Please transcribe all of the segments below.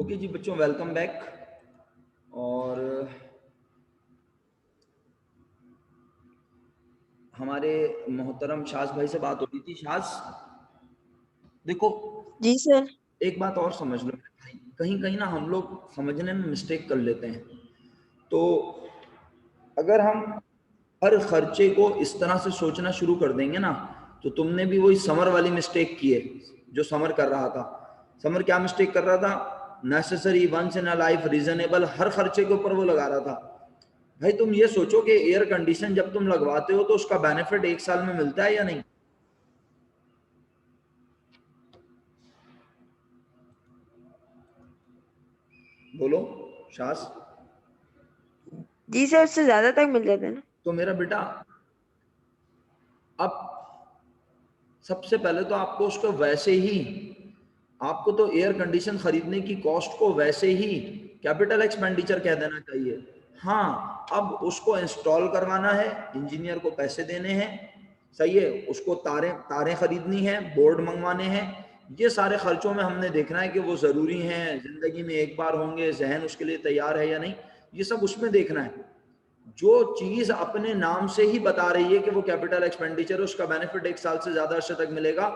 Okay जी बच्चों, welcome back. और हमारे मोहतरम शाज भाई से बात हो रही थी। शाज, देखो, जी सर। एक बात और समझ लो भाई, कहीं कहीं ना हम लोग समझने में मिस्टेक कर लेते हैं। तो अगर हम हर खर्चे को इस तरह से सोचना शुरू कर देंगे ना, तो तुमने भी वही समर वाली मिस्टेक की है जो समर कर रहा था। समर क्या मिस्टेक कर रहा था? Necessary, once in a life, reasonable, हर खर्चे के ऊपर वो लगा रहा था। भाई तुम ये सोचो कि एयर कंडीशन जब तुम लगवाते हो तो उसका बेनिफिट 1 साल में मिलता है या नहीं? बोलो शास। जी सर, उससे ज्यादा तक मिल जाता है ना। तो मेरा बेटा, अब सबसे पहले तो आपको उसको वैसे ही, आपको तो एयर कंडीशन खरीदने की कॉस्ट को वैसे ही कैपिटल एक्सपेंडिचर कह देना चाहिए। हाँ, अब उसको इंस्टॉल करवाना है, इंजीनियर को पैसे देने हैं, सही है, उसको तारें तारें खरीदनी है, बोर्ड मंगवाने हैं। ये सारे खर्चों में हमने देखना है कि वो ज़रूरी हैं, ज़िंदगी में एक बार होंगे, जहन उसके लिए तैयार है या नहीं, ये सब उसमें देखना है। जो चीज अपने नाम से ही बता रही है कि वो कैपिटल एक्सपेंडिचर, उसका बेनिफिट 1 साल से ज्यादा अर्से तक मिलेगा,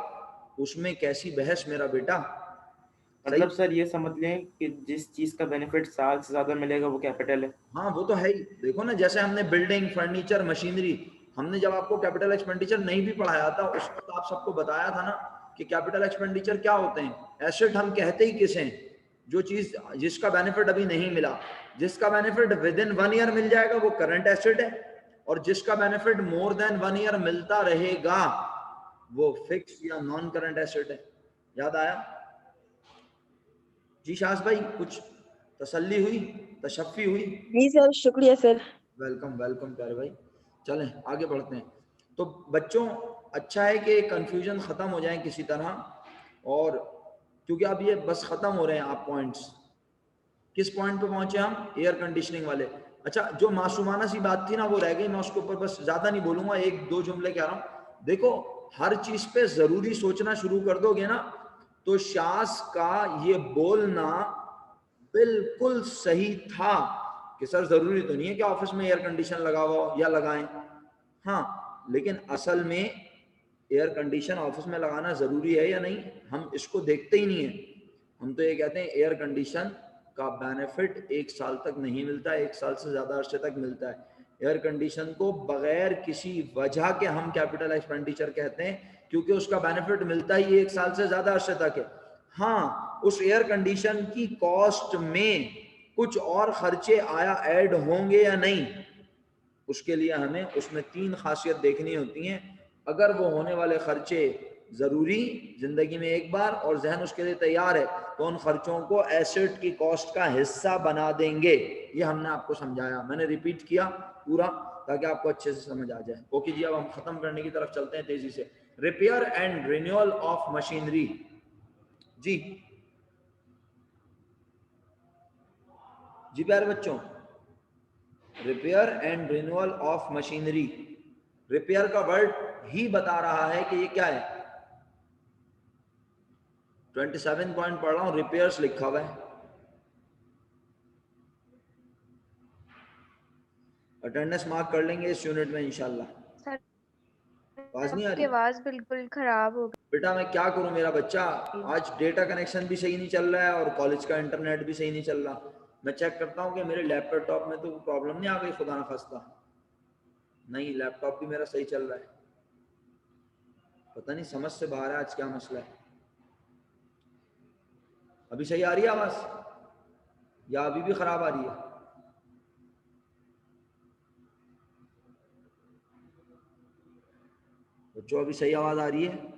उसमें कैसी बहस मेरा बेटा। सही। मतलब सर ये समझ लें कि जिस चीज का बेनिफिट साल से ज्यादा मिलेगा वो कैपिटल है। हाँ वो तो है ही। देखो ना, जैसे हमने बिल्डिंग, फर्नीचर, मशीनरी, हमने जब आपको कैपिटल एक्सपेंडिचर नहीं भी पढ़ाया था उस वक्त आप सबको बताया था ना कि कैपिटल एक्सपेंडिचर क्या होते हैं। एसेट हम कहते ही किसे हैं? जो चीज जिसका बेनिफिट अभी नहीं मिला, जिसका बेनिफिट विद इन 1 ईयर मिल जाएगा वो करंट एसेट है, और जिसका बेनिफिट मोर देन 1 ईयर मिलता रहेगा वो फिक्स या नॉन करंट एसेट है। याद आया? जी शास भाई, कुछ तसल्ली हुई, तशफ़ी हुई? जी सर, शुक्रिया सर। वेलकम वेलकम प्यारे भाई। चलें आगे बढ़ते हैं। तो बच्चों, अच्छा है कि कंफ्यूजन ख़त्म हो जाए किसी तरह। और क्योंकि अब ये बस ख़त्म हो रहे हैं आप पॉइंट्स। किस पॉइंट पे पहुंचे हम? एयर कंडीशनिंग वाले। अच्छा, जो मासूमाना सी बात थी ना वो रह गई, मैं उसके ऊपर बस ज़्यादा नहीं बोलूँगा, 1-2 जुमले कह रहा हूँ। देखो, हर चीज़ पे ज़रूरी सोचना शुरू कर दोगे ना, तो शास का ये बोलना बिल्कुल सही था कि सर ज़रूरी तो नहीं है कि ऑफिस में एयर कंडीशन लगा हुआ हो या लगाएं। हाँ, लेकिन असल में एयर कंडीशन ऑफिस में लगाना ज़रूरी है या नहीं, हम इसको देखते ही नहीं है। हम तो ये कहते हैं एयर कंडीशन का बेनिफिट 1 साल तक नहीं मिलता है, 1 साल से ज़्यादा अरसे तक मिलता है। एयर कंडीशन को बगैर किसी वजह के हम कैपिटल एक्सपेंडिचर कहते हैं, क्योंकि उसका बेनिफिट मिलता ही 1 साल से ज़्यादा अरसे तक है। हाँ, उस एयर कंडीशन की कॉस्ट में कुछ और खर्चे आया ऐड होंगे या नहीं, उसके लिए हमें उसमें 3 खासियत देखनी होती हैं। अगर वो होने वाले खर्चे ज़रूरी, ज़िंदगी में एक बार, और जहन उसके लिए तैयार है, तो उन खर्चों को एसेट की कॉस्ट का हिस्सा बना देंगे। ये हमने आपको समझाया, मैंने रिपीट किया पूरा ताकि आपको अच्छे से समझ आ जाए। ओके जी, अब हम ख़त्म करने की तरफ चलते हैं तेज़ी से। Repair and renewal of machinery. जी जी प्यारे बच्चों, repair and renewal of machinery. Repair का वर्ड ही बता रहा है कि ये क्या है। 27 पॉइंट पढ़ रहा हूं, रिपेयर्स लिखा हुआ है। अटेंडेंस मार्क कर लेंगे इस यूनिट में इंशाल्लाह। सर, आवाज नहीं आ आपकी रही? आवाज बिल्कुल खराब हो बेटा मैं क्या करूं मेरा बच्चा, गई। आज डेटा कनेक्शन भी सही नहीं चल रहा है और कॉलेज का इंटरनेट भी सही नहीं चल रहा। मैं चेक करता हूं कि मेरे लैपटॉप में तो प्रॉब्लम नहीं आ गई, खुदा ना खास्ता। नहीं, लैपटॉप भी मेरा सही चल रहा है। पता नहीं, समझ से बाहर है आज क्या मसला है। अभी सही आ रही है आवाज या अभी भी खराब आ रही है? बच्चों अभी सही आवाज आ रही है?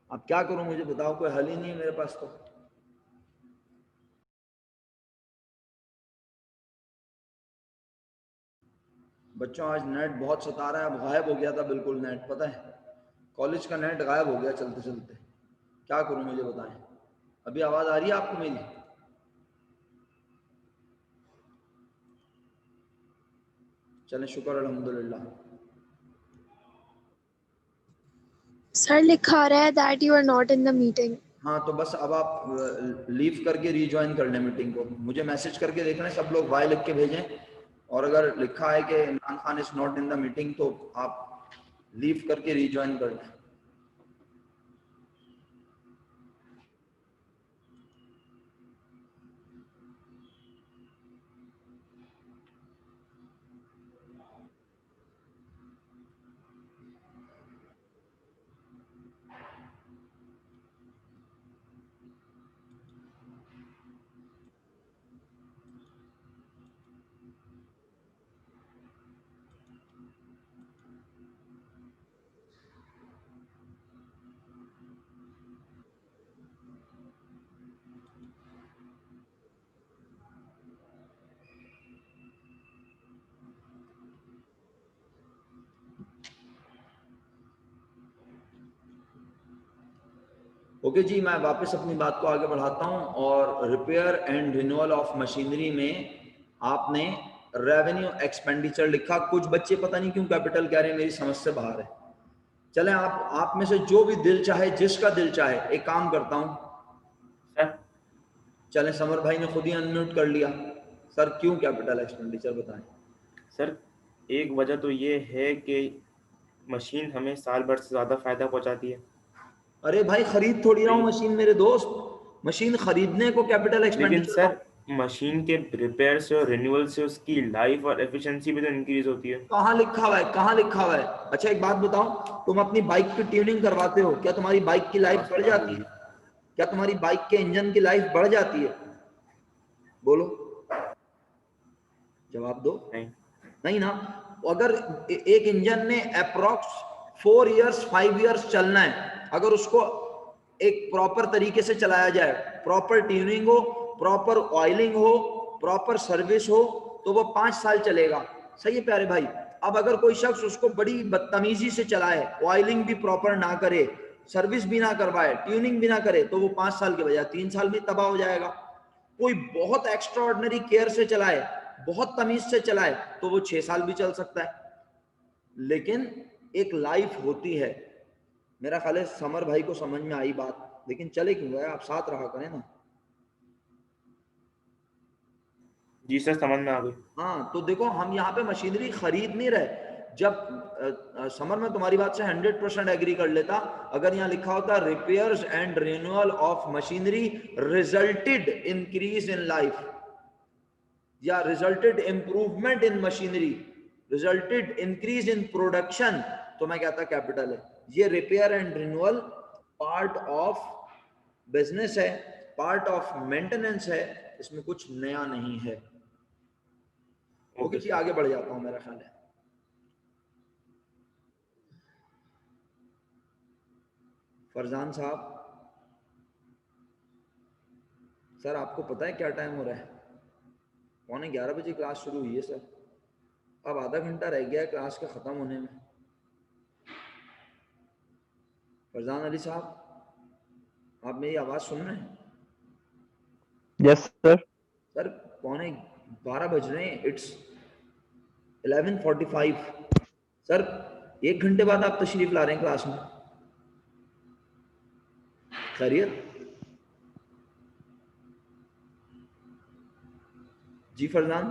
अब क्या करूं, मुझे बताओ, कोई हल ही नहीं है मेरे पास तो। बच्चों आज नेट बहुत सता रहा है, अब गायब हो गया था बिल्कुल नेट, पता है, कॉलेज का नेट गायब हो गया चलते चलते। क्या करूं मुझे बताएं। अभी आवाज आ रही है आपको मेरी? चलें, शुक्र अल्हम्दुलिल्लाह। सर लिखा आ रहा है that you are not in the meeting. हाँ तो बस अब आप लीव करके रीज्वाइन कर लें मीटिंग को। मुझे मैसेज करके देख लें सब लोग वाई लिख के भेजें, और अगर लिखा है कि Imran Khan is not in the meeting तो आप लीव करके रीज्वाइन कर लें। ओके जी, मैं वापस अपनी बात को आगे बढ़ाता हूं। और repair and renewal of machinery में आपने रेवेन्यू एक्सपेंडिचर लिखा। कुछ बच्चे पता नहीं क्यों कैपिटल कह रहे हैं, मेरी समझ से बाहर है। चलें, आप में से जो भी दिल चाहे, जिसका दिल चाहे, एक काम करता हूं सर चलें, समर भाई ने खुद ही अनम्यूट कर लिया। सर क्यों कैपिटल एक्सपेंडिचर बताएं। सर एक वजह तो ये है कि मशीन हमें साल भर से ज़्यादा फ़ायदा पहुंचाती है। अरे भाई खरीद थोड़ी रहा हूँ मशीन मेरे दोस्त, मशीन खरीदने को कैपिटल लेकिन एक्सपेंडिचर। सर मशीन के रिपेयर से और रिन्यूअल से उसकी लाइफ और एफिशिएंसी भी तो इंक्रीज होती है। कहाँ लिखा हुआ है, कहाँ लिखा हुआ है? अच्छा एक बात बताओ, तुम अपनी बाइक की ट्यूनिंग करवाते हो, क्या तुम्हारी बाइक की लाइफ बढ़ जाती है? क्या तुम्हारी बाइक के इंजन की लाइफ बढ़ जाती है? बोलो, जवाब दो। नहीं। नहीं ना। अगर एक इंजन ने अप्रोक्स 4 इयर्स 5 इयर्स चलना है, अगर उसको एक प्रॉपर तरीके से चलाया जाए, प्रॉपर ट्यूनिंग हो, प्रॉपर ऑयलिंग हो, प्रॉपर सर्विस हो, तो वो 5 साल चलेगा। सही है प्यारे भाई। अब अगर कोई शख्स उसको बड़ी बदतमीजी से चलाए, ऑयलिंग भी प्रॉपर ना करे, सर्विस भी ना करवाए, ट्यूनिंग भी ना करे, तो वो 5 साल के बजाय 3 साल में तबाह हो जाएगा। कोई बहुत एक्स्ट्रा ऑर्डिनरी केयर से चलाए, बहुत तमीज से चलाए, तो वो 6 साल भी चल सकता है। लेकिन एक लाइफ होती है। मेरा ख्याल है समर भाई को समझ में आई बात, लेकिन चले क्यों गए? आप साथ रहा करें ना। जी सर समझ में आ गई। हाँ तो देखो, हम यहाँ पे मशीनरी खरीद नहीं रहे। जब समर में तुम्हारी बात से 100% एग्री कर लेता, अगर यहाँ लिखा होता repairs and renewal of machinery resulted increase in life, या resulted improvement in machinery, resulted increase in production, तो मैं कहता कैपिटल है। ये repair and renewal part of business है, पार्ट ऑफ मेंटेनेंस है, इसमें कुछ नया नहीं है। ओके जी, आगे बढ़ जाता हूं, मेरा ख्याल है। फरजान साहब, सर आपको पता है क्या टाइम हो रहा है? 11:15 क्लास शुरू हुई है सर, अब आधा घंटा रह गया है क्लास के खत्म होने में। फरजान अली साहब, आप मेरी आवाज सुन रहे हैं? Yes sir. सर 11:15 बज रहे हैं, इट्स 11:45। सर 1 घंटे बाद आप तशरीफ ला रहे हैं क्लास में। खैरियत? जी फरजान,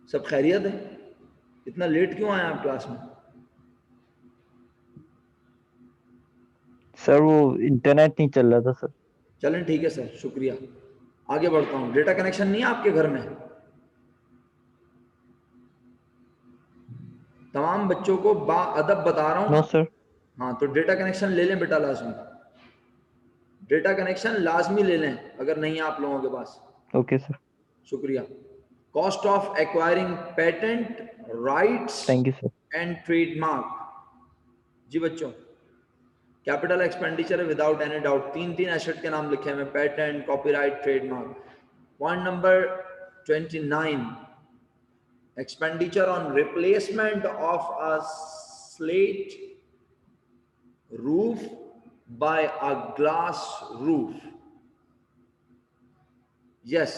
सब खैरियत है? इतना लेट क्यों आए आप क्लास में? सर वो इंटरनेट नहीं चल रहा था सर। चलें ठीक है सर, शुक्रिया। आगे बढ़ता हूँ। डेटा कनेक्शन नहीं है आपके घर में? तमाम बच्चों को बाअदब बता रहा हूँ। No sir. हाँ तो डेटा कनेक्शन ले लें बेटा, लाजमी डेटा कनेक्शन लाजमी ले लें अगर नहीं है आप लोगों के पास। Okay sir. शुक्रिया। Cost of acquiring patent rights thank you sir. And trademark. जी बच्चों, कैपिटल एक्सपेंडिचर है विदाउट एनी डाउट। 3 एसेट के नाम लिखे हैं, patent, copyright, trademark. Point number 29, expenditure on replacement of a slate roof by a glass roof. Yes.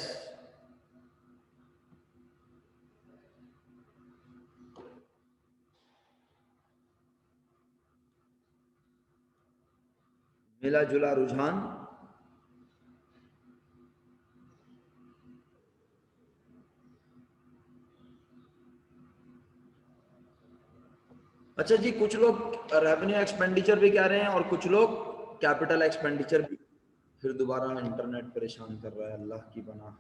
मिला जुला रुझान। अच्छा जी, कुछ लोग रेवेन्यू एक्सपेंडिचर भी कह रहे हैं और कुछ लोग कैपिटल एक्सपेंडिचर भी। फिर दोबारा इंटरनेट परेशान कर रहा है, अल्लाह की बना।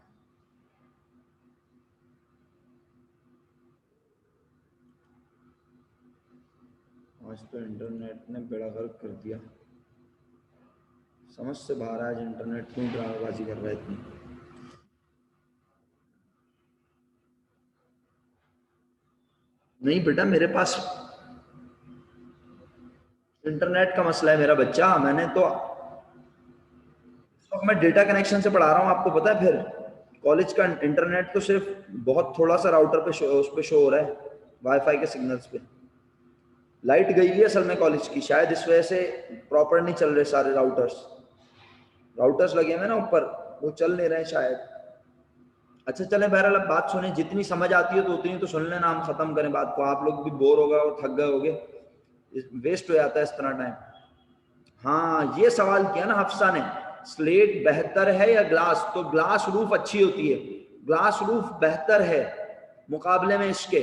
आज तो इंटरनेट ने बेड़ा गर्क कर दिया, समझ से बाहर। आज इंटरनेट क्यों ड्रामेबाजी कर रहा है इतनी। नहीं बेटा, मेरे पास इंटरनेट का मसला है मेरा बच्चा। मैंने तो इस वक्त मैं डेटा कनेक्शन से पढ़ा रहा हूँ, आपको पता है। फिर कॉलेज का इंटरनेट तो सिर्फ बहुत थोड़ा सा राउटर पे उस पे शो हो रहा है, वाईफाई के सिग्नल्स पे। लाइट गई है असल में कॉलेज की, शायद इस वजह से प्रॉपर नहीं चल रहे सारे राउटर्स लगे हुए ना ऊपर, वो चल नहीं रहे शायद। अच्छा चले, बहरहाल अब बात सुने, जितनी समझ आती है तो उतनी तो सुन लेना, हम खत्म करें बात को। आप लोग भी बोर हो गए और थक गए होगे, वेस्ट हो जाता है इस तरह टाइम। हाँ, ये सवाल किया ना हफ्सा ने, स्लेट बेहतर है या ग्लास? तो ग्लास रूफ अच्छी होती है, ग्लास रूफ बेहतर है मुकाबले में इसके।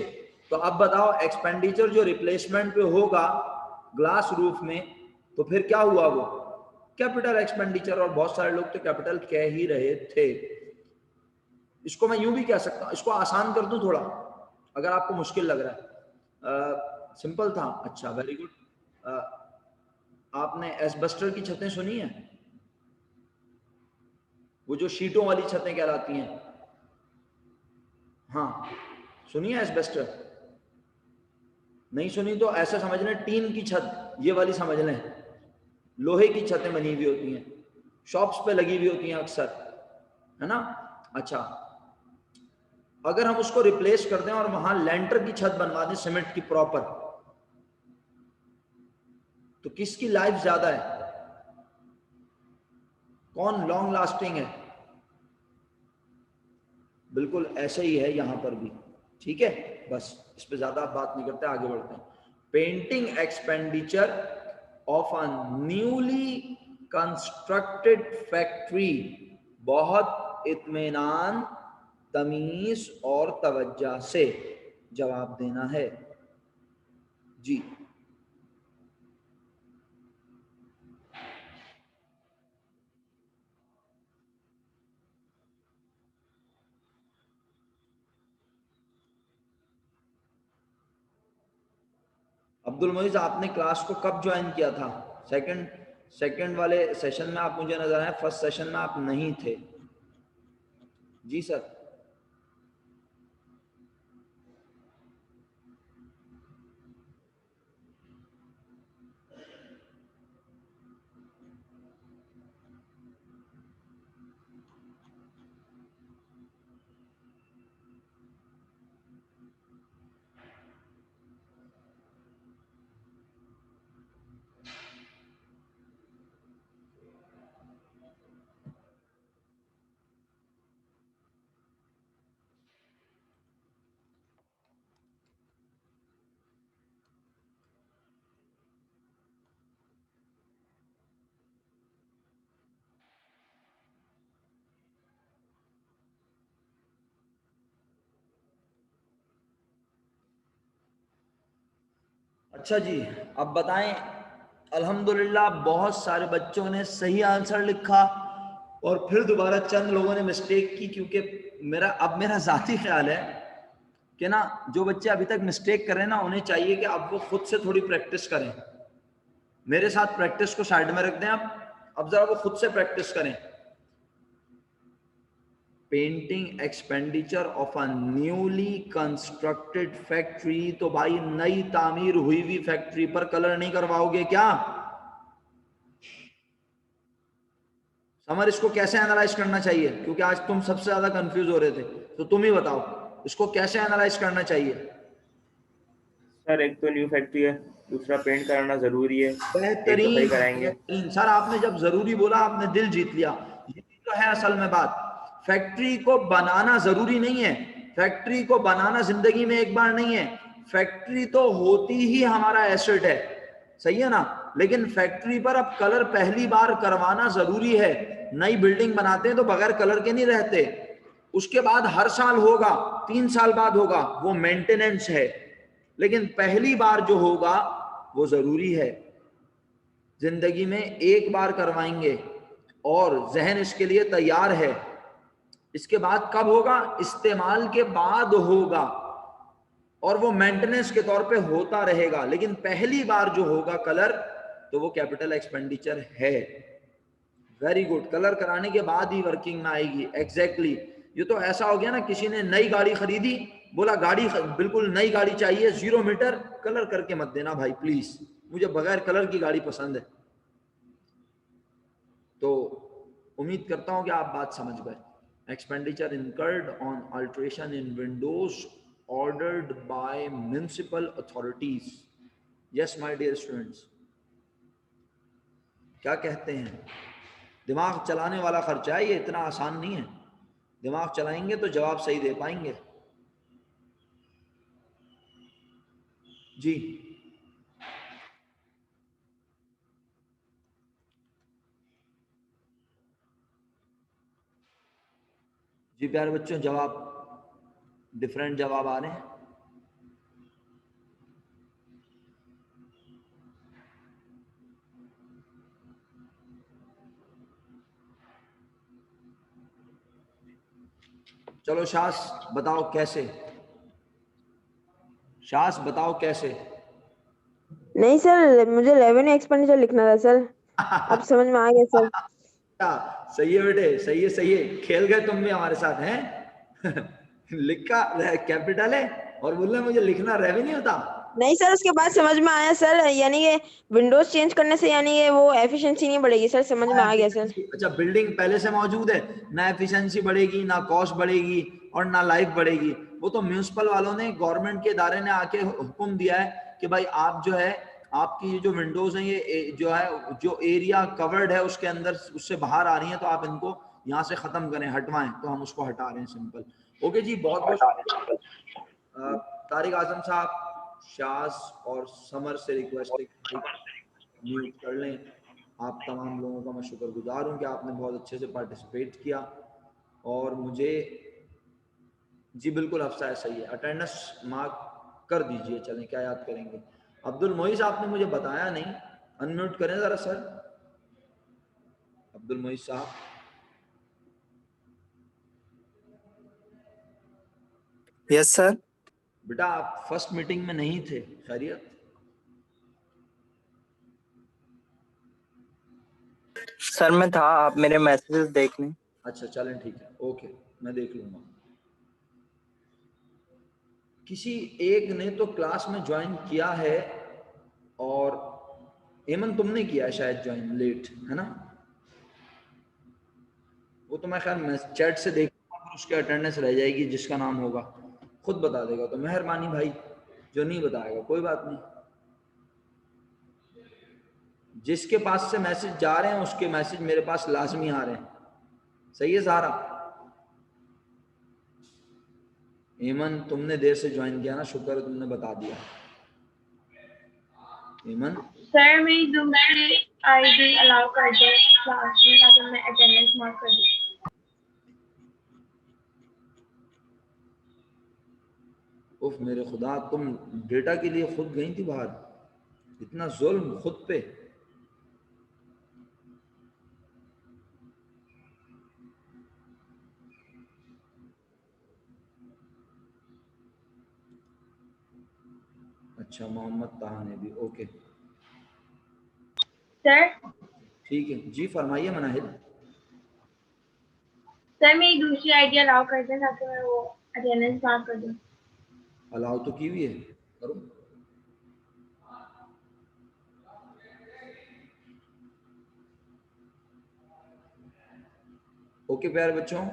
तो अब बताओ, एक्सपेंडिचर जो रिप्लेसमेंट पे होगा ग्लास रूफ में, तो फिर क्या हुआ? वो कैपिटल एक्सपेंडिचर। और बहुत सारे लोग तो कैपिटल कह ही रहे थे। इसको मैं यूं भी कह सकता हूं, इसको आसान कर दूं थोड़ा, अगर आपको मुश्किल लग रहा है। सिंपल था। अच्छा, वेरी गुड। आपने एस्बेस्टर की छतें सुनी है? वो जो शीटों वाली छतें कहलाती हैं। हाँ, सुनिए एस्बेस्टर? नहीं सुनी तो ऐसा समझ लें, टीन की छत ये वाली समझ लें, लोहे की छतें बनी हुई होती हैं, शॉप्स पे लगी हुई होती हैं अक्सर, है ना? अच्छा, अगर हम उसको रिप्लेस कर दें और वहां लेंटर की छत बनवा दें सीमेंट की प्रॉपर, तो किसकी लाइफ ज्यादा है? कौन लॉन्ग लास्टिंग है? बिल्कुल ऐसे ही है यहां पर भी। ठीक है, बस इस पे ज्यादा बात नहीं करते, आगे बढ़ते हैं। Painting expenditure of a newly constructed factory, बहुत इत्मीनान, तमीज और तवज्जो से जवाब देना है जी। अब्दुल मोइज, आपने क्लास को कब ज्वाइन किया था? सेकंड वाले सेशन में आप मुझे नजर आए, फर्स्ट सेशन में आप नहीं थे। जी सर। अच्छा जी, अब बताएं। अल्हम्दुलिल्लाह बहुत सारे बच्चों ने सही आंसर लिखा और फिर दोबारा चंद लोगों ने मिस्टेक की, क्योंकि मेरा जाती ख्याल है कि ना, जो बच्चे अभी तक मिस्टेक कर रहे हैं ना, उन्हें चाहिए कि अब वो खुद से थोड़ी प्रैक्टिस करें। मेरे साथ प्रैक्टिस को साइड में रख दें, अब जरा वो खुद से प्रैक्टिस करें। Painting expenditure of a newly constructed factory, तो भाई नई तामीर हुई हुई फैक्ट्री पर कलर नहीं करवाओगे क्या? समर, इसको कैसे एनालाइज करना चाहिए? क्योंकि आज तुम सबसे ज्यादा कंफ्यूज हो रहे थे, तो तुम ही बताओ इसको कैसे एनालाइज करना चाहिए। सर, एक तो न्यू फैक्ट्री है, दूसरा पेंट कराना जरूरी है, एक दफाई कराएंगे। बेहतरीन सर, आपने जब जरूरी बोला आपने दिल जीत लिया। ये तो है असल में बात। फैक्ट्री को बनाना जरूरी नहीं है, फैक्ट्री को बनाना जिंदगी में एक बार नहीं है, फैक्ट्री तो होती ही हमारा एसेट है, सही है ना? लेकिन फैक्ट्री पर अब कलर पहली बार करवाना जरूरी है। नई बिल्डिंग बनाते हैं तो बगैर कलर के नहीं रहते, उसके बाद हर साल होगा, 3 साल बाद होगा, वो मेंटेनेंस है। लेकिन पहली बार जो होगा वो जरूरी है। जिंदगी में एक बार करवाएंगे और जहन इसके लिए तैयार है। इसके बाद कब होगा? इस्तेमाल के बाद होगा, और वो मेंटेनेंस के तौर पे होता रहेगा। लेकिन पहली बार जो होगा कलर, तो वो कैपिटल एक्सपेंडिचर है। वेरी गुड, कलर कराने के बाद ही वर्किंग में आएगी। एग्जैक्टली ये तो ऐसा हो गया ना, किसी ने नई गाड़ी खरीदी, बोला गाड़ी बिल्कुल नई गाड़ी चाहिए, 0 मीटर, कलर करके मत देना भाई प्लीज, मुझे बगैर कलर की गाड़ी पसंद है। तो उम्मीद करता हूं कि आप बात समझ गए। Expenditure incurred on alteration in Windows ordered by municipal authorities. Yes, my dear students. क्या कहते हैं? दिमाग चलाने वाला खर्चा है, ये इतना आसान नहीं है। दिमाग चलाएंगे तो जवाब सही दे पाएंगे। जी जी प्यारे बच्चों, जवाब डिफरेंट जवाब आ रहे हैं। चलो शास बताओ कैसे, शास बताओ कैसे। नहीं सर, मुझे रेवेन्यू एक्सपेंडिचर लिखना था सर, अब समझ में आ गया सर। सही है बेटे, सही है, सही है, खेल गए तुम भी हमारे साथ हैं। लिखा कैपिटल है और बोल रहे मुझे लिखना रेवेन्यू था। नहीं सर, उसके बाद समझ में आया सर, यानी कि विंडोज चेंज करने से यानी कि वो एफिशिएंसी नहीं बढ़ेगी सर, समझ में आ गया सर। अच्छा, बिल्डिंग पहले से मौजूद है, ना एफिशिएंसी बढ़ेगी, ना कॉस्ट बढ़ेगी और ना लाइफ बढ़ेगी। वो तो म्यूनिसिपल वालों ने, गवर्नमेंट के इदारे ने आके हुक्म दिया है कि भाई आप जो है, आपकी ये जो विंडोज हैं ये जो है, जो एरिया कवर्ड है उसके अंदर उससे बाहर आ रही है, तो आप इनको यहाँ से खत्म करें, हटवाएं, तो हम उसको हटा रहे हैं, सिंपल। ओके जी, बहुत बहुत तारिक आजम साहब, शास और समर से रिक्वेस्ट है म्यूट कर लें। आप तमाम लोगों का मैं शुक्रगुजार हूं कि आपने बहुत अच्छे से पार्टिसिपेट किया। और मुझे जी बिल्कुल अफसा है, सही है, अटेंडेंस मार्क कर दीजिए। चलें, क्या याद करेंगे। अब्दुल मोइज आपने मुझे बताया नहीं, अनम्यूट करें जरा सर, अब्दुल मोइज साहब। Yes sir. बेटा आप फर्स्ट मीटिंग में नहीं थे, खैरियत? सर मैं था, आप मेरे मैसेजेस देख लें। अच्छा चलें, ठीक है, ओके, मैं देख लूंगा। किसी एक ने तो क्लास में ज्वाइन किया है, और एमन तुमने किया शायद ज्वाइन, लेट है ना? वो तो मैं खैर चैट से देखूंगा, फिर उसकी अटेंडेंस रह जाएगी, जिसका नाम होगा खुद बता देगा, तो मेहरबानी भाई, जो नहीं बताएगा कोई बात नहीं। जिसके पास से मैसेज जा रहे हैं उसके मैसेज मेरे पास लाजमी आ रहे हैं। सही है ज़ारा? एमन तुमने देर से ज्वाइन किया ना, शुक्र है तुमने बता दिया। एमन सर मेरी दूसरी आईडी अलाउ कर दे क्लास में, ताकि मैं अटेंडेंस मार्क कर दूं। उफ मेरे खुदा, तुम डेटा के लिए खुद गई थी बाहर, इतना जुल्म खुद पे। अच्छा, मोहम्मद ताहा ने भी, ओके सर ठीक है जी, फरमाइए मनाहिल। सर मेरी दूसरी आईडी अलाउ कर दें, ताकि मैं वो अटेंडेंस मार्क कर दूं। अलाउ तो की हुई है, करो। ओके प्यारे बच्चों,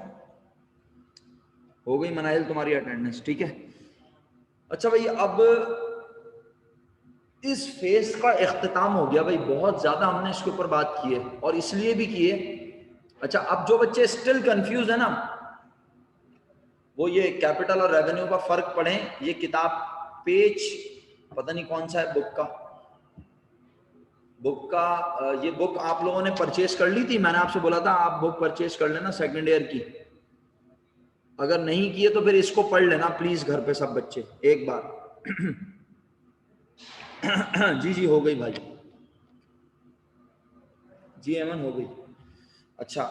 हो गई मनाहिल तुम्हारी अटेंडेंस, ठीक है। अच्छा भाई, अब इस फेज का इख्तिताम हो गया भाई, बहुत ज्यादा हमने इसके ऊपर बात की है, और इसलिए भी की है। अच्छा, अब जो बच्चे स्टिल कंफ्यूज है ना, वो ये कैपिटल और रेवेन्यू का फर्क पढ़ें। ये किताब पेज पता नहीं कौन सा है बुक का, बुक का ये बुक आप लोगों ने परचेज कर ली थी? मैंने आपसे बोला था आप बुक परचेज कर लेना सेकंड ईयर की। अगर नहीं किए तो फिर इसको पढ़ लेना प्लीज घर पे सब बच्चे एक बार। जी जी हो गई भाई, जी एमन हो गई। अच्छा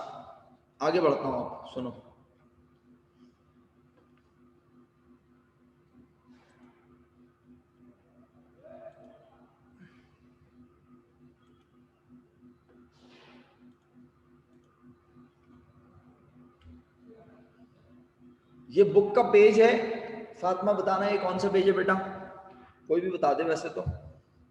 आगे बढ़ता हूं, आप सुनो। ये बुक का पेज है, फातिमा बताना ये कौन सा पेज है बेटा? कोई भी बता दे वैसे तो।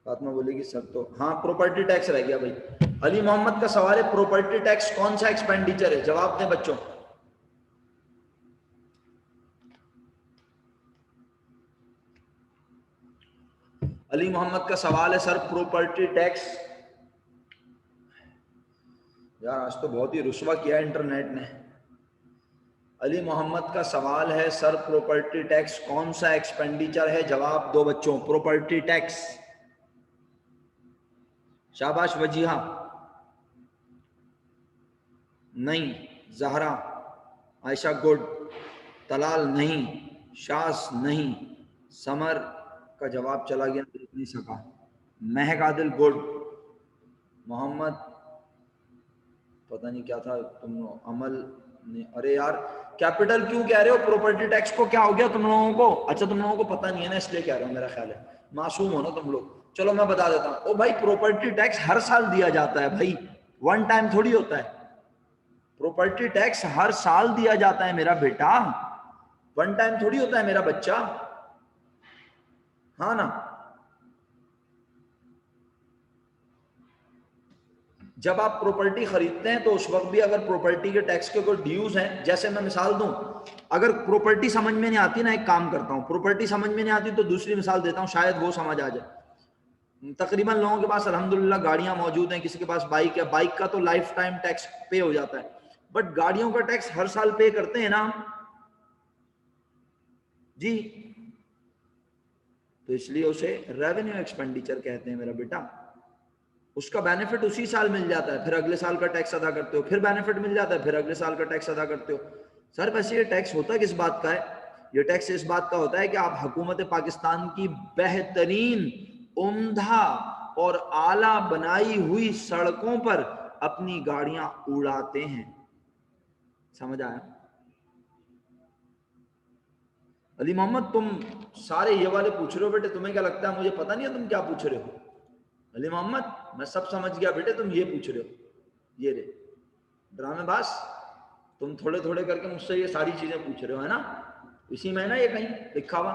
फातिमा बोलेगी सर तो हाँ प्रॉपर्टी टैक्स रह गया भाई। अली मोहम्मद का सवाल है प्रॉपर्टी टैक्स कौन सा एक्सपेंडिचर है? जवाब दें बच्चों। अली मोहम्मद का सवाल है सर प्रॉपर्टी टैक्स। यार आज तो बहुत ही रुस्वा किया इंटरनेट ने। अली मोहम्मद का सवाल है सर प्रॉपर्टी टैक्स कौन सा एक्सपेंडिचर है? जवाब दो बच्चों। Property tax. शाबाश वजीहा। नहीं। जहरा, आयशा गुड। तलाल नहीं, शास नहीं, समर का जवाब चला गया, देख नहीं सका। महक आदिल गुड। मोहम्मद पता नहीं क्या था तुम अमल ने, अरे यार कैपिटल क्यों कह रहे हो? प्रॉपर्टी टैक्स को क्या हो गया तुम लोगों को? अच्छा तुम लोगों को पता नहीं है ना इसलिए कह रहे हो, मेरा ख्याल है। मासूम हो ना तुम लोग। चलो मैं बता देता हूँ। ओ भाई प्रॉपर्टी टैक्स हर साल दिया जाता है भाई, वन टाइम थोड़ी होता है। प्रॉपर्टी टैक्स हर साल दिया जाता है मेरा बेटा, वन टाइम थोड़ी होता है मेरा बच्चा। हाँ ना। जब आप प्रॉपर्टी खरीदते हैं तो उस वक्त भी अगर प्रॉपर्टी के टैक्स के कोई ड्यूज हैं, जैसे मैं मिसाल दूं, अगर प्रॉपर्टी समझ में नहीं आती ना, एक काम करता हूं, प्रॉपर्टी समझ में नहीं आती तो दूसरी मिसाल देता हूं, शायद वो समझ आ जाए। तकरीबन लोगों के पास अल्हम्दुलिल्लाह गाड़ियां मौजूद हैं, किसी के पास बाइक है, बाइक का तो लाइफ टाइम टैक्स पे हो जाता है, बट गाड़ियों का टैक्स हर साल पे करते हैं ना जी, तो इसलिए उसे रेवेन्यू एक्सपेंडिचर कहते हैं मेरा बेटा। उसका बेनिफिट उसी साल मिल जाता है, फिर अगले साल का टैक्स अदा करते हो, फिर बेनिफिट मिल जाता है, फिर अगले साल का टैक्स अदा करते हो। सर वैसे ये टैक्स होता किस बात का है? ये टैक्स इस बात का होता है कि आप हुकूमत पाकिस्तान की बेहतरीन, उम्दा और आला बनाई हुई सड़कों पर अपनी गाड़ियां उड़ाते हैं। समझ आया? अली मोहम्मद तुम सारे ये वाले पूछ रहे हो बेटे, तुम्हें क्या लगता है मुझे पता नहीं है तुम क्या पूछ रहे हो? अली मोहम्मद मैं सब समझ गया बेटे, तुम ये पूछ रहे हो, ये रे ड्रामेबाज, तुम थोड़े थोड़े करके मुझसे ये सारी चीजें पूछ रहे हो, है ना? इसी में ना ये कहीं लिखा हुआ।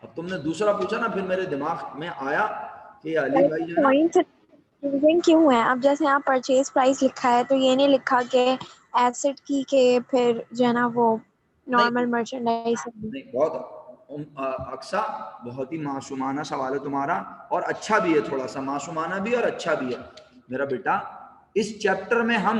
अब तुमने दूसरा पूछा ना, फिर मेरे दिमाग में आया कि अली भाई जो है ना, कंफ्यूजन क्यों है? अब जैसे यहाँ परचेज प्राइस लिखा है तो ये नहीं लिखा कि एसेट की के फिर जो है ना वो नॉर्मल मर्चेंडाइज। नहीं बहुत अक्सा बहुत ही मासूमाना सवाल है तुम्हारा, और अच्छा भी है, थोड़ा सा मासूमाना भी और अच्छा भी है मेरा बेटा। इस चैप्टर में हम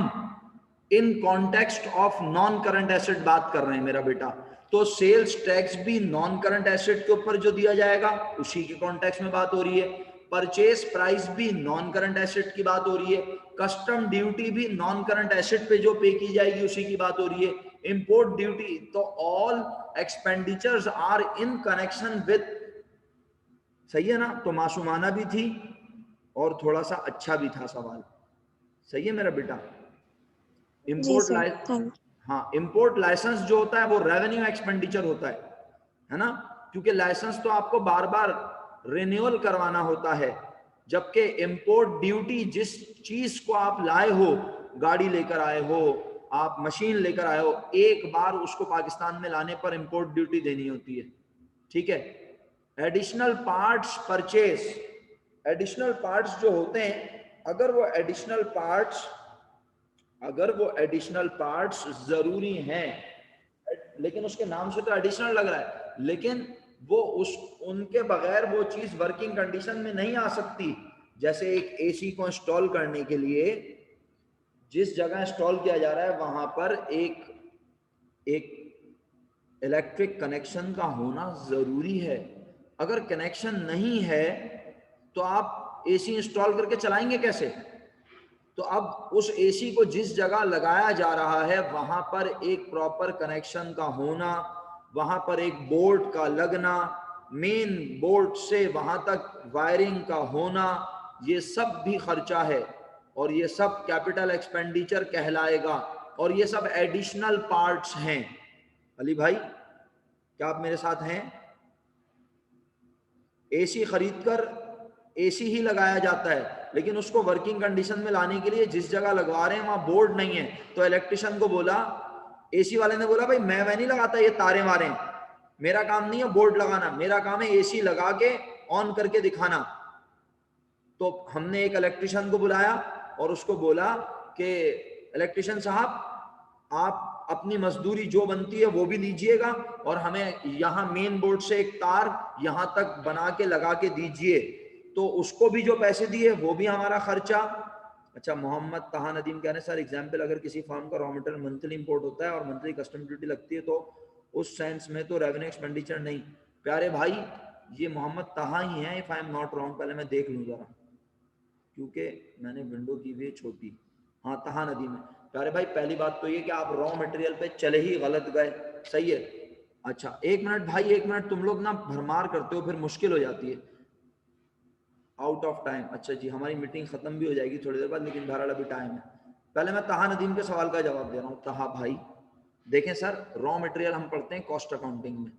in context of non current asset बात कर रहे हैं मेरा बेटा। तो सेल्स टैक्स भी नॉन करंट एसेट के ऊपर जो दिया जाएगा उसी के कॉन्टेक्स्ट में बात हो रही है। परचेज प्राइस भी नॉन करंट एसेट की बात हो रही है। कस्टम ड्यूटी भी नॉन करंट एसेट पे जो पे की जाएगी उसी की बात हो रही है। इंपोर्ट ड्यूटी, तो all expenditures are in connection with, सही है ना? तो मासूमाना भी थी और थोड़ा सा अच्छा भी था सवाल, सही है मेरा बेटा। इंपोर्ट लाइसेंस, हाँ इंपोर्ट लाइसेंस जो होता है वो रेवेन्यू एक्सपेंडिचर होता है ना? क्योंकि लाइसेंस तो आपको बार बार रिन्यूअल करवाना होता है, जबकि इंपोर्ट ड्यूटी जिस चीज को आप लाए हो, गाड़ी लेकर आए हो, आप मशीन लेकर आए हो, एक बार उसको पाकिस्तान में लाने पर इंपोर्ट ड्यूटी देनी होती है, ठीक है? Additional parts purchase, additional parts जो होते हैं, अगर वो एडिशनल पार्ट्स जरूरी हैं, लेकिन उसके नाम से तो एडिशनल लग रहा है, लेकिन वो उनके बगैर वो चीज वर्किंग कंडीशन में नहीं आ सकती। जैसे एक एसी को इंस्टॉल करने के लिए जिस जगह इंस्टॉल किया जा रहा है वहां पर एक इलेक्ट्रिक कनेक्शन का होना जरूरी है। अगर कनेक्शन नहीं है तो आप एसी इंस्टॉल करके चलाएंगे कैसे? तो अब उस एसी को जिस जगह लगाया जा रहा है वहां पर एक प्रॉपर कनेक्शन का होना, वहां पर एक बोर्ड का लगना, मेन बोर्ड से वहां तक वायरिंग का होना, ये सब भी खर्चा है और ये सब कैपिटल एक्सपेंडिचर कहलाएगा और ये सब एडिशनल पार्ट्स हैं। अली भाई क्या आप मेरे साथ हैं? एसी खरीदकर एसी ही लगाया जाता है, लेकिन उसको वर्किंग कंडीशन में लाने के लिए जिस जगह लगवा रहे हैं वहां बोर्ड नहीं है, तो इलेक्ट्रिशियन को बोला, एसी वाले ने बोला भाई मैं नहीं लगाता ये तारे मारे, मेरा काम नहीं है बोर्ड लगाना, मेरा काम है एसी लगा के ऑन करके दिखाना। तो हमने एक इलेक्ट्रिशियन को बुलाया और उसको बोला कि इलेक्ट्रिशियन साहब आप अपनी मजदूरी जो बनती है वो भी लीजिएगा और हमें यहाँ मेन बोर्ड से एक तार यहाँ तक बना के लगा के दीजिए, तो उसको भी जो पैसे दिए वो भी हमारा खर्चा। अच्छा, मोहम्मद तहा नदीम कह रहे हैं सर एग्जाम्पल, अगर किसी फर्म का रॉ मटेरियल मंथली इंपोर्ट होता है और मंथली कस्टम ड्यूटी लगती है तो उस सेंस में तो रेवेन्यू एक्सपेंडिचर नहीं। प्यारे भाई ये मोहम्मद तहा ही है if I am not wrong, पहले मैं देख लूँ जरा क्योंकि मैंने विंडो की हुई छोटी। हाँ तहा नदीम है। प्यारे भाई पहली बात तो ये कि आप रॉ मटेरियल पे चले ही गलत गए, सही है। अच्छा एक मिनट भाई, एक मिनट, तुम लोग ना भरमार करते हो फिर मुश्किल हो जाती है। आउट ऑफ टाइम, अच्छा जी हमारी मीटिंग खत्म भी हो जाएगी थोड़ी देर बाद, लेकिन बहरहाल अभी टाइम है। पहले मैं तहा नदीम के सवाल का जवाब दे रहा हूँ। तहा भाई देखें सर, रॉ मटेरियल हम पढ़ते हैं कॉस्ट अकाउंटिंग में,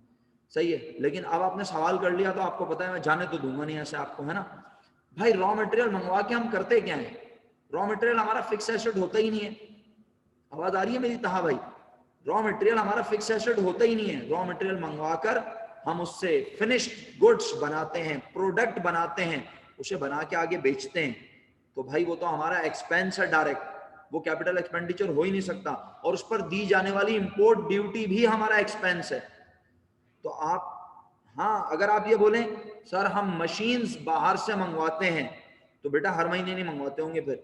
सही है, लेकिन अब आपने सवाल कर लिया तो आपको पता है मैं जाने तो दूंगा नहीं ऐसे आपको, है ना भाई। रॉ मटेरियल मंगवा के हम करते क्या है? रॉ मटेरियल हमारा फिक्स एसेट होता ही नहीं है। आवाज आ रही है मेरी तहा भाई? रॉ मटेरियल हमारा फिक्स एसेट होता ही नहीं है। रॉ मटेरियल मंगवाकर हम उससे फिनिश्ड गुड्स बनाते हैं, प्रोडक्ट बनाते हैं, उसे बना के आगे बेचते हैं, तो भाई वो तो हमारा एक्सपेंस है डायरेक्ट, वो कैपिटल एक्सपेंडिचर हो ही नहीं सकता। और उस पर दी जाने वाली इंपोर्ट ड्यूटी भी हमारा एक्सपेंस है। तो आप, हाँ अगर आप ये बोलें सर हम मशीन्स बाहर से मंगवाते हैं, तो बेटा हर महीने नहीं मंगवाते होंगे, फिर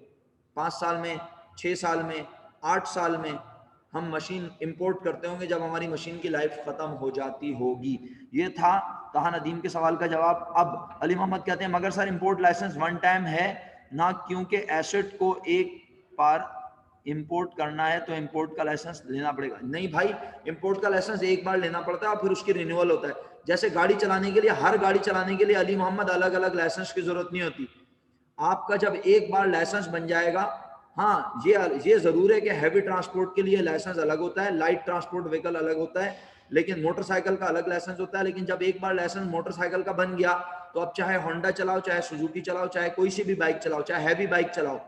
5 साल में, 6 साल में, 8 साल में हम मशीन इंपोर्ट करते होंगे जब हमारी मशीन की लाइफ खत्म हो जाती होगी। ये था तहा नदीम के सवाल का जवाब। अब अली मोहम्मद कहते हैं मगर sir import licence one time है ना, क्योंकि एसेट को एक बार इंपोर्ट करना है तो इंपोर्ट का लाइसेंस लेना पड़ेगा। नहीं भाई, इंपोर्ट का लाइसेंस एक बार लेना पड़ता है और फिर उसकी रिन्यूअल होता है। जैसे गाड़ी चलाने के लिए, हर गाड़ी चलाने के लिए अली मोहम्मद अलग अलग लाइसेंस की जरूरत नहीं होती। आपका जब एक बार लाइसेंस बन जाएगा, हाँ ये जरूर है कि हैवी ट्रांसपोर्ट के लिए लाइसेंस अलग होता है, लाइट ट्रांसपोर्ट व्हीकल अलग होता है, लेकिन मोटरसाइकिल का अलग लाइसेंस होता है। लेकिन जब एक बार लाइसेंस मोटरसाइकिल का बन गया तो अब चाहे होंडा चलाओ, चाहे सुजुकी चलाओ, चाहे कोई सी भी बाइक चलाओ, चाहे हैवी बाइक चलाओ,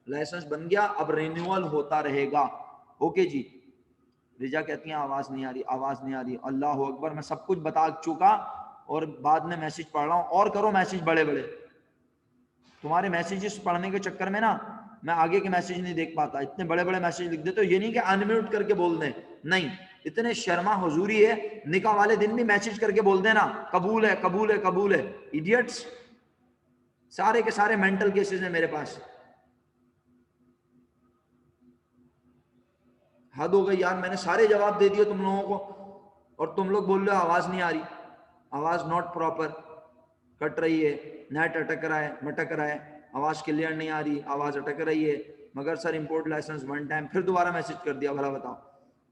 लाइसेंस बन गया, अब रिन्यूअल होता रहेगा। ओके जी। रिजा कहती है आवाज नहीं आ रही, आवाज नहीं आ रही। अल्लाह अकबर, मैं सब कुछ बता चुका और बाद में मैसेज पढ़ रहा हूँ। और करो मैसेज बड़े बड़े, तुम्हारे मैसेजेस पढ़ने के चक्कर में ना मैं आगे के मैसेज नहीं देख पाता, इतने बड़े बड़े मैसेज लिख देते हो। ये नहीं कि अनम्यूट करके बोल दें, नहीं, इतने शर्मा हुजूरी है, निकाह वाले दिन भी मैसेज करके बोल देना कबूल है कबूल है कबूल है। इडियट्स, सारे के सारे मेंटल केसेस हैं मेरे पास। हद हो गई यार, मैंने सारे जवाब दे दिए तुम लोगों को और तुम लोग बोल रहे हो आवाज नहीं आ रही, आवाज नॉट प्रॉपर, कट रही है, नेट अटक रहा है, मटक रहा है, आवाज क्लियर नहीं आ रही, आवाज अटक रही है। मगर sir import licence one time, फिर दोबारा मैसेज कर दिया, भला बताओ,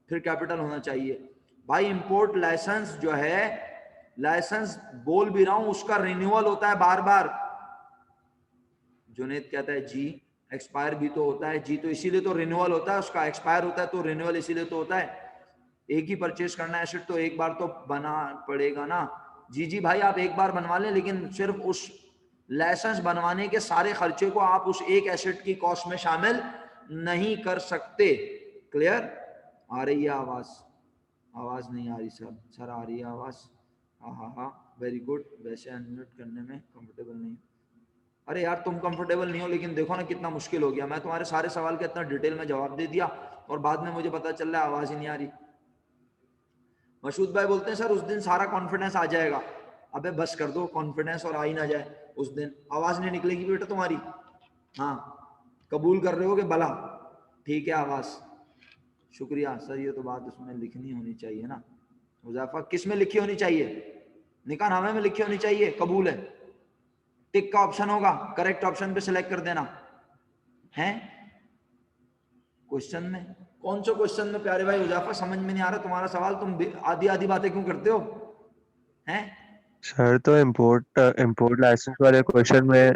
फिर कैपिटल होना चाहिए भाई। इंपोर्ट लाइसेंस जो है, लाइसेंस बोल भी रहा हूं, उसका रिन्यूअल होता है बार बार। जुनेद कहता है जी एक्सपायर भी तो होता है, जी तो इसीलिए तो रिन्यूअल होता है, उसका एक्सपायर होता है तो रिन्यूअल इसीलिए तो होता है। एक ही परचेज करना है एसेट तो एक बार तो बना पड़ेगा ना। जी जी भाई आप एक बार बनवा लें, लेकिन सिर्फ उस लाइसेंस बनवाने के सारे खर्चे को आप उस एक एसेट की कॉस्ट में शामिल नहीं कर सकते। क्लियर? आ रही है आवाज? आवाज नहीं आ रही सर? सर आ रही है आवाज? हाँ हाँ वेरी गुड। वैसे अनम्यूट करने में कंफर्टेबल नहीं। अरे यार तुम कंफर्टेबल नहीं हो, लेकिन देखो ना कितना मुश्किल हो गया। मैं तुम्हारे सारे सवाल का इतना डिटेल में जवाब दे दिया और बाद में मुझे पता चल रहा है आवाज ही नहीं आ रही। मशहूद भाई बोलते हैं सर उस दिन सारा कॉन्फिडेंस आ जाएगा। अबे बस कर दो, कॉन्फिडेंस और आ ही ना जाए उस दिन, आवाज नहीं निकलेगी बेटा तुम्हारी। हाँ कबूल कर रहे हो कि भला? ठीक है आवाज, शुक्रिया सर। ये तो बात उसमें लिखनी होनी चाहिए ना मुज़ाफा, किस में लिखी होनी चाहिए? निकाहनामे में लिखी होनी चाहिए कबूल है। टिक का ऑप्शन होगा, करेक्ट ऑप्शन पे सिलेक्ट कर देना है। क्वेश्चन में कौन सा क्वेश्चन में प्यारे भाई हुजाफा समझ में नहीं आ रहा तुम्हारा सवाल, तुम आधी आधी बातें क्यों करते हो हैं? सर तो इम्पोर्ट लाइसेंस वाले क्वेश्चन में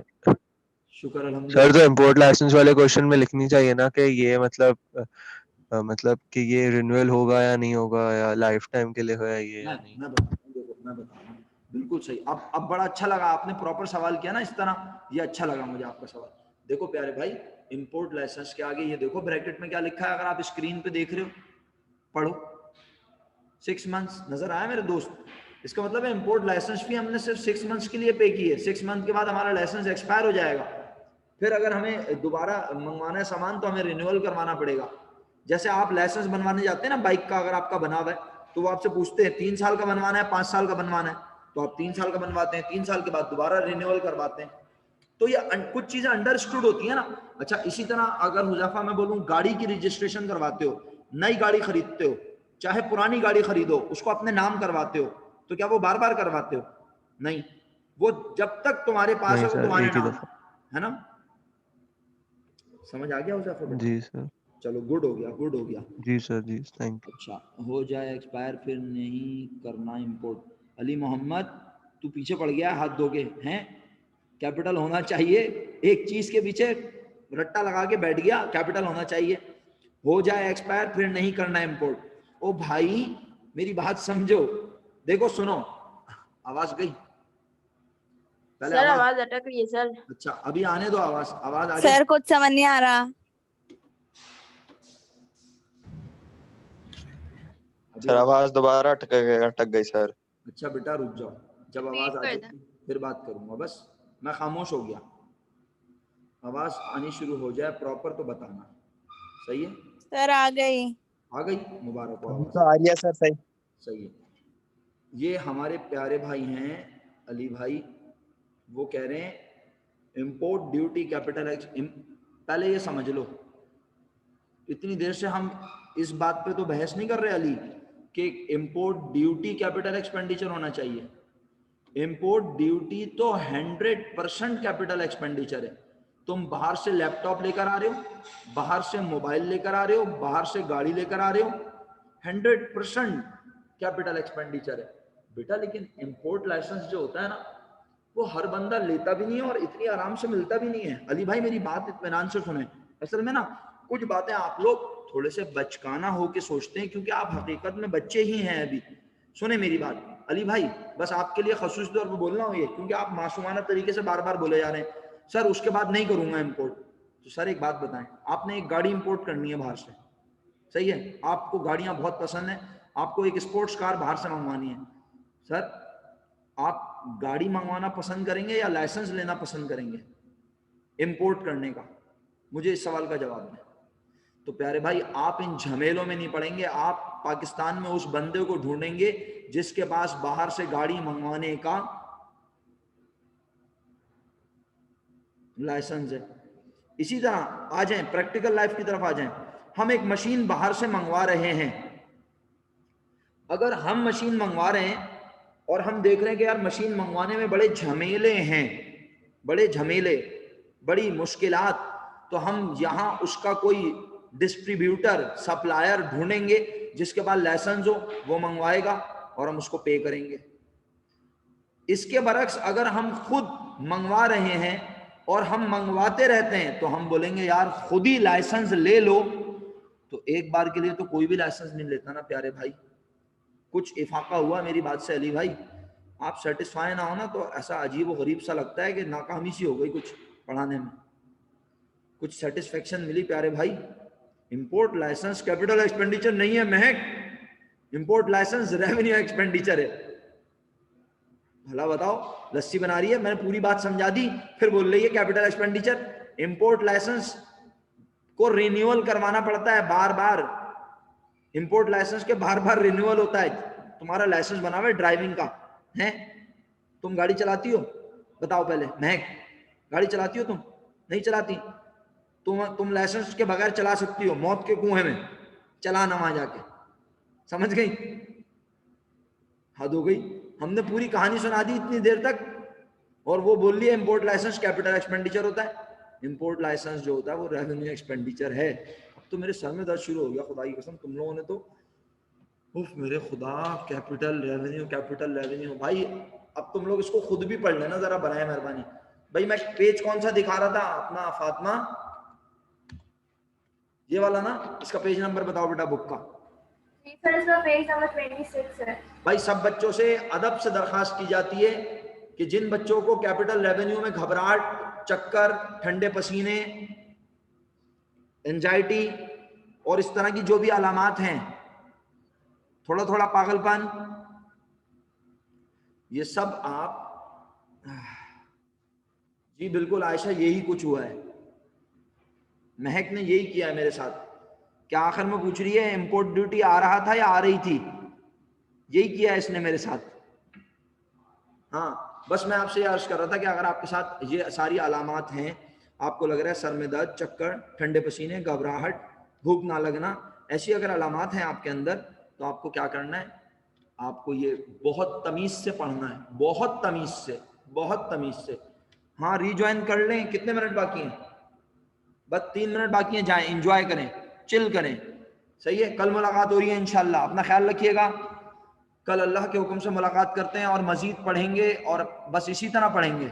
शुक्र सर अल्हम्दुलिल्लाह। तो इम्पोर्ट लाइसेंस वाले क्वेश्चन में लिखनी चाहिए ना कि ये मतलब कि ये रिन्यूअल होगा या नहीं होगा, या लाइफ टाइम के लिए होगा ये या नहीं। मैं बता रहा हूँ, देखो मैं बता रहा हूँ, बिल्कुल सही। अब बड़ा अच्छा लगा आपने प्रॉपर सवाल किया ना इस तरह, ये अच्छा लगा मुझे आपका सवाल। देखो प्यारे भाई, इंपोर्ट लाइसेंस के आगे ये देखो ब्रैकेट में क्या लिखा है, अगर आप स्क्रीन पे देख रहे हो पढ़ो, 6 मंथ्स नजर आया मेरे दोस्त? इसका मतलब है इंपोर्ट लाइसेंस फी हमने सिर्फ 6 मंथ्स के लिए पे की है। 6 मंथ के बाद हमारा लाइसेंस एक्सपायर हो जाएगा, फिर अगर हमें दोबारा मंगवाना है सामान तो हमें रिन्यूअल करवाना पड़ेगा। जैसे आप लाइसेंस बनवाने जाते हैं ना बाइक का, अगर आपका बना हुआ है तो वो आपसे पूछते हैं 3 साल का बनवाना है 5 साल का बनवाना है, तो आप 3 साल का बनवाते हैं, 3 साल के बाद दोबारा रिन्यूअल करवाते हैं। तो ये कुछ चीजें अंडरस्टूड होती है ना। अच्छा, इसी तरह अगर हुजाफा मैं बोलूं गाड़ी की रजिस्ट्रेशन करवाते हो, नई गाड़ी खरीदते हो, चाहे पुरानी गाड़ी खरीदो, उसको अपने नाम करवाते हो, तो क्या वो बार बार करवाते हो? नहीं, वो जब तक तुम्हारे पास नहीं है वो सर, तुम्हारे एक ही नाम दफा। है ना। समझ आ गया हुजाफा बेटा? जी सर। चलो गुड हो गया, गुड हो गया। जी सर, जी थैंक यू। अच्छा, हो जाए एक्सपायर फिर नहीं करना इंपोर्ट। अली मोहम्मद तू पीछे पड़ गया हाथ धो के हैं? कैपिटल होना चाहिए, एक चीज के पीछे रट्टा लगा के बैठ गया, कैपिटल होना चाहिए। हो जाए एक्सपायर फिर नहीं करना इंपोर्ट। ओ भाई मेरी बात समझो, देखो सुनो, आवाज गई पहले? सर आवाज अटक रही है सर। अच्छा अभी आने दो, आवाज आ रही सर कुछ समझ नहीं आ रहा। सर आवाज दोबारा अटक गई सर। अच्छा बेटा रुक जाओ, जब आवाज आ जाए फिर बात करूंगा, बस मैं खामोश हो गया। आवाज आनी शुरू हो जाए प्रॉपर तो बताना, सही है? सर आ गई। आ गई, मुबारक हो। तो आ रही है सर, सही सही है। ये हमारे प्यारे भाई हैं अली भाई, वो कह रहे हैं इंपोर्ट ड्यूटी कैपिटल एक्स। पहले ये समझ लो, इतनी देर से हम इस बात पे तो बहस नहीं कर रहे अली कि इंपोर्ट ड्यूटी कैपिटल एक्सपेंडिचर होना चाहिए। इंपोर्ट ड्यूटी तो 100% कैपिटल एक्सपेंडिचर है। तुम बाहर से लैपटॉप लेकर आ रहे हो, बाहर से मोबाइल लेकर आ रहे हो, बाहर से गाड़ी लेकर आ रहे हो, 100% कैपिटल एक्सपेंडिचर है बेटा। लेकिन इंपोर्ट लाइसेंस जो होता है ना, वो हर बंदा लेता भी नहीं है और इतनी आराम से मिलता भी नहीं है। अली भाई मेरी बात इत्मीनान से सुने, असल में ना कुछ बातें आप लोग थोड़े से बचकाना हो के सोचते हैं, क्योंकि आप हकीकत में बच्चे ही हैं अभी। सुने मेरी बात अली भाई, बस आपके लिए खसूस तौर पर बोल रहा हूँ ये, क्योंकि आप मासूमाना तरीके से बार बार बोले जा रहे हैं सर उसके बाद नहीं करूंगा इंपोर्ट। तो सर एक बात बताएं, आपने एक गाड़ी इंपोर्ट करनी है बाहर से, सही है? आपको गाड़ियां बहुत पसंद है, आपको एक स्पोर्ट्स कार बाहर से मंगवानी है। सर आप गाड़ी मंगवाना पसंद करेंगे या लाइसेंस लेना पसंद करेंगे इंपोर्ट करने का? मुझे इस सवाल का जवाब दें। तो प्यारे भाई आप इन झमेलों में नहीं पड़ेंगे, आप पाकिस्तान में उस बंदे को ढूंढेंगे जिसके पास बाहर से गाड़ी मंगवाने का लाइसेंस है। इसी तरह आ जाएं प्रैक्टिकल लाइफ की तरफ आ जाएं। हम एक मशीन बाहर से मंगवा रहे हैं, अगर हम मशीन मंगवा रहे हैं और हम देख रहे हैं कि यार मशीन मंगवाने में बड़े झमेले हैं, बड़े झमेले, बड़ी मुश्किलात, तो हम यहाँ उसका कोई डिस्ट्रीब्यूटर सप्लायर ढूंढेंगे जिसके पास लाइसेंस हो, वो मंगवाएगा और हम उसको पे करेंगे। इसके बरक्स अगर हम खुद मंगवा रहे हैं और हम मंगवाते रहते हैं तो हम बोलेंगे यार खुद ही लाइसेंस ले लो। तो एक बार के लिए तो कोई भी लाइसेंस नहीं लेता ना प्यारे भाई। कुछ इफाका हुआ मेरी बात से अली भाई? आप सेटिस्फाई ना हो ना तो ऐसा अजीब व गरीब सा लगता है कि नाकामी सी हो गई कुछ पढ़ाने में, कुछ सेटिस्फेक्शन मिली प्यारे भाई। इंपोर्ट लाइसेंस कैपिटल एक्सपेंडिचर नहीं है महक, इंपोर्ट लाइसेंस रेवेन्यू एक्सपेंडिचर है। भला बताओ, लस्सी बना रही है, मैंने पूरी बात समझा दी, फिर बोल रही है कैपिटल एक्सपेंडिचर। इंपोर्ट लाइसेंस को रिन्यूअल करवाना पड़ता है बार बार, इंपोर्ट लाइसेंस के बार बार रिन्यूअल होता है। तुम्हारा लाइसेंस बना हुआ है ड्राइविंग का है, तुम गाड़ी चलाती हो? बताओ पहले महक, गाड़ी चलाती हो तुम? नहीं चलाती। तुम लाइसेंस के बगैर चला सकती हो, मौत के कुएं में चलाना वहां जाके, समझ गई? हद हो गई, हमने पूरी कहानी सुना दी इतनी देर तक, और वो बोल लिया इम्पोर्ट लाइसेंस कैपिटल एक्सपेंडिचर होता है। इम्पोर्ट लाइसेंस जो होता है वो रेवेन्यू एक्सपेंडिचर है। अब तो मेरे सर में दर्द शुरू हो गया, खुदा की कसम, तुम लोगों ने तो उफ मेरे खुदा, कैपिटल रेवेन्यू भाई। अब तुम लोग इसको खुद भी पढ़ लेना जरा, बनाए मेहरबानी। भाई मैं पेज कौन सा दिखा रहा था अपना फातिमा, ये वाला ना, इसका पेज नंबर बताओ बेटा बुक का। सर इसका पेज नंबर 26 है। भाई सब बच्चों से अदब से दरखास्त की जाती है कि जिन बच्चों को कैपिटल रेवेन्यू में घबराहट, चक्कर, ठंडे पसीने, एंजाइटी और इस तरह की जो भी अलामात हैं, थोड़ा थोड़ा पागलपन, ये सब आप, जी बिल्कुल आयशा यही कुछ हुआ है, महक ने यही किया है मेरे साथ। क्या आखिर में पूछ रही है इंपोर्ट ड्यूटी आ रहा था या आ रही थी, यही किया है इसने मेरे साथ। हाँ बस मैं आपसे अर्ज कर रहा था कि अगर आपके साथ ये सारी अलामात हैं, आपको लग रहा है सर में दर्द, चक्कर, ठंडे पसीने, घबराहट, भूख ना लगना, ऐसी अगर अलामात हैं आपके अंदर, तो आपको क्या करना है, आपको ये बहुत तमीज से पढ़ना है, बहुत तमीज से, बहुत तमीज से। हाँ रिज्वाइन कर लें, कितने मिनट बाकी हैं, बस 3 मिनट बाकी हैं, जाएं एंजॉय करें, चिल करें, सही है। कल मुलाकात हो रही है इंशाल्लाह, अपना ख्याल रखिएगा। कल अल्लाह के हुक्म से मुलाकात करते हैं और मजीद पढ़ेंगे और बस इसी तरह पढ़ेंगे।